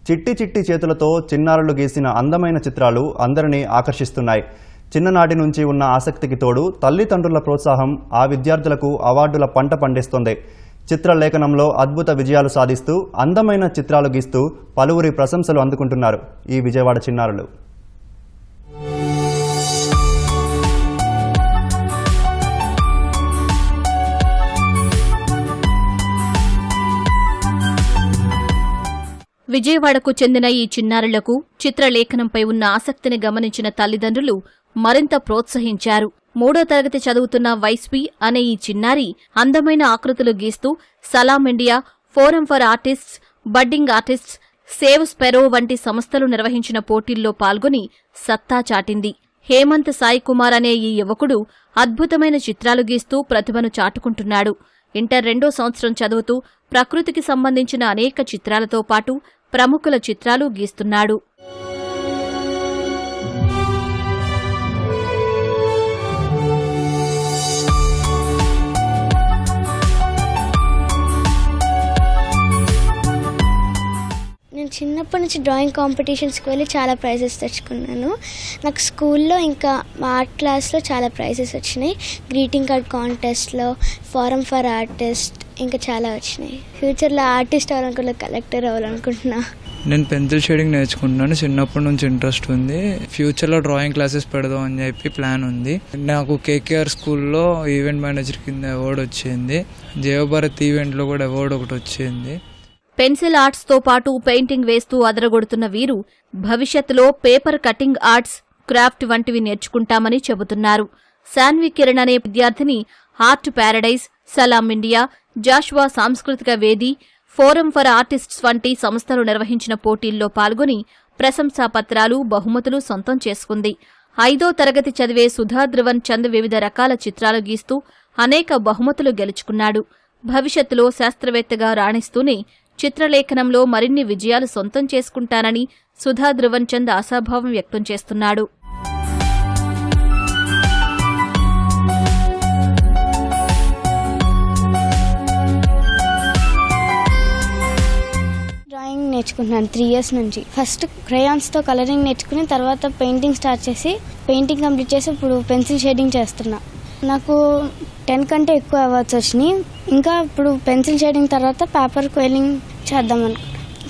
చిట్టి చిట్టి చేతులతో చిన్నారులు గీసిన అందమైన చిత్రాలు అందరినీ ఆకర్షిస్తున్నాయి. చిన్ననాటి నుంచి ఉన్న ఆసక్తికి తోడు తల్లిదండ్రుల ప్రోత్సాహం ఆ విద్యార్థులకు అవార్డుల పంట పండిస్తుంది. చిత్రలేఖనంలో అద్భుత విజయాలు సాధిస్తూ అందమైన చిత్రాలు గీస్తూ పలువురి ప్రశంసలు అందుకుంటున్నారు ఈ విజయవాడ చిన్నారులు. విజయవాడకు చెందిన ఈ చిన్నారులకు చిత్రలేఖనంపై ఉన్న ఆసక్తిని గమనించిన తల్లిదండ్రులు మరింత ప్రోత్సహించారు. 3వ తరగతి చదువుతున్న వైస్వి అనే ఈ చిన్నారి అందమైన ఆకృతులు గీస్తూ Salaam India, forum for artists, budding artists, save sparrow వంటి సంస్థలు నిర్వహించిన పోటీల్లో పాల్గొని సత్తా చాటింది. హేమంత్ సాయి కుమార్ అనే ఈ యువకుడు అద్భుతమైన చిత్రాలు గీస్తూ ప్రతిభను చాటుకుంటున్నాడు. ఇంటర్ 2వ సంవత్సరం చదువుతూ ప్రకృతికి సంబంధించిన అనేక చిత్రాలతో పాటు ప్రముఖుల చిత్రాలు గీస్తున్నాడు. నేను చిన్నప్పటి నుంచి డ్రాయింగ్ కాంపిటీషన్స్కి వెళ్ళి చాలా ప్రైజెస్ తెచ్చుకున్నాను. నాకు స్కూల్లో ఇంకా మా ఆర్ట్ క్లాస్లో చాలా ప్రైజెస్ వచ్చినాయి. గ్రీటింగ్ కార్డ్ కాంటెస్ట్లో, ఫోరం ఫర్ ఆర్టిస్ట్ ఇంకా చాలా వచ్చినాయి. ఫ్యూచర్లో ఆర్టిస్ట్ అవ్వాలనుకుంటున్నా, కలెక్టర్ అవ్వాలనుకుంటున్నా. నేను పెన్సిల్ షేడింగ్ నేర్చుకుంటున్నాను. చిన్నప్పటి నుంచి ఇంట్రెస్ట్ ఉంది. ఫ్యూచర్లో డ్రాయింగ్ క్లాసెస్ పెడదాం అని చెప్పి ప్లాన్ ఉంది. నాకు కేకేఆర్ స్కూల్లో ఈవెంట్ మేనేజర్ కింద అవార్డు వచ్చింది. జయభారత్ ఈవెంట్లో కూడా అవార్డు ఒకటి వచ్చింది. పెన్సిల్ ఆర్ట్స్తో పాటు పెయింటింగ్ వేస్తూ అదరగొడుతున్న వీరు భవిష్యత్తులో పేపర్ కటింగ్ ఆర్ట్స్, క్రాఫ్ట్ వంటివి నేర్చుకుంటామని చెబుతున్నారు. శాన్వి కిరణ్ అనే విద్యార్థిని ఆర్ట్ ప్యారడైజ్, సలాం ఇండియా, జాషువా సాంస్కృతిక వేది, ఫోరం ఫర్ ఆర్టిస్ట్స్ వంటి సంస్థలు నిర్వహించిన పోటీల్లో పాల్గొని ప్రశంసాపత్రాలు, బహుమతులు సొంతం చేసుకుంది. 5వ తరగతి చదివే సుధా ధ్రువన్ చంద్ వివిధ రకాల చిత్రాలు గీస్తూ అనేక బహుమతులు గెలుచుకున్నాడు. భవిష్యత్తులో శాస్త్రవేత్తగా రాణిస్తూనే చిత్రలేఖనంలో మరిన్ని విజయాలు సొంతం చేసుకుంటానని సుధా ధ్రువన్ చంద్ ఆశాభావం వ్యక్తం చేస్తున్నాడు. డ్రాయింగ్ నేర్చుకుంటున్నాను 3 years నుంచి. ఫస్ట్ క్రయాన్స్తో కలరింగ్ నేర్చుకుని తర్వాత పెయింటింగ్ స్టార్ట్ చేసి పెయింటింగ్ కంప్లీట్ చేసి ఇప్పుడు పెన్సిల్ షేడింగ్ చేస్తున్నా. నాకు 10 కంటే ఎక్కువ అవార్డ్స్ వచ్చినాయి. ఇంకా ఇప్పుడు పెన్సిల్ షేడింగ్ తర్వాత పేపర్ క్వెయిలింగ్ చేద్దామని.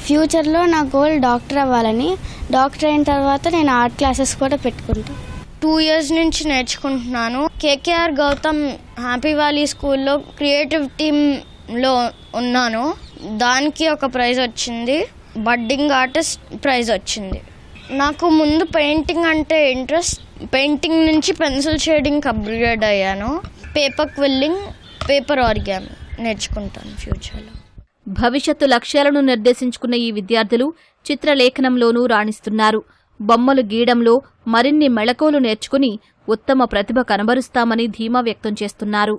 ఫ్యూచర్లో నా గోల్ డాక్టర్ అవ్వాలని. డాక్టర్ అయిన తర్వాత నేను ఆర్ట్ క్లాసెస్ కూడా పెట్టుకుంటాను. 2 years నుంచి నేర్చుకుంటున్నాను. కేకేఆర్ గౌతమ్ హ్యాపీ వ్యాలీ స్కూల్లో క్రియేటివ్ టీంలో ఉన్నాను. దానికి ఒక ప్రైజ్ వచ్చింది. బడ్డింగ్ ఆర్టిస్ట్ ప్రైజ్ వచ్చింది. నాకు ముందు పెయింటింగ్ అంటే ఇంట్రెస్ట్. పెయింటింగ్ నుంచి పెన్సిల్ షేడింగ్ అప్గ్రేడ్ అయ్యాను. పేపర్ క్విల్లింగ్, పేపర్ ఆరిగామి నేర్చుకుంటాను ఫ్యూచర్లో. భవిష్యత్తు లక్ష్యాలను నిర్దేశించుకున్న ఈ విద్యార్థులు చిత్రలేఖనంలోనూ రాణిస్తున్నారు. బొమ్మలు గీయడంలో మరిన్ని మెళకువలు నేర్చుకుని ఉత్తమ ప్రతిభ కనబరుస్తామని ధీమా వ్యక్తం చేస్తున్నారు.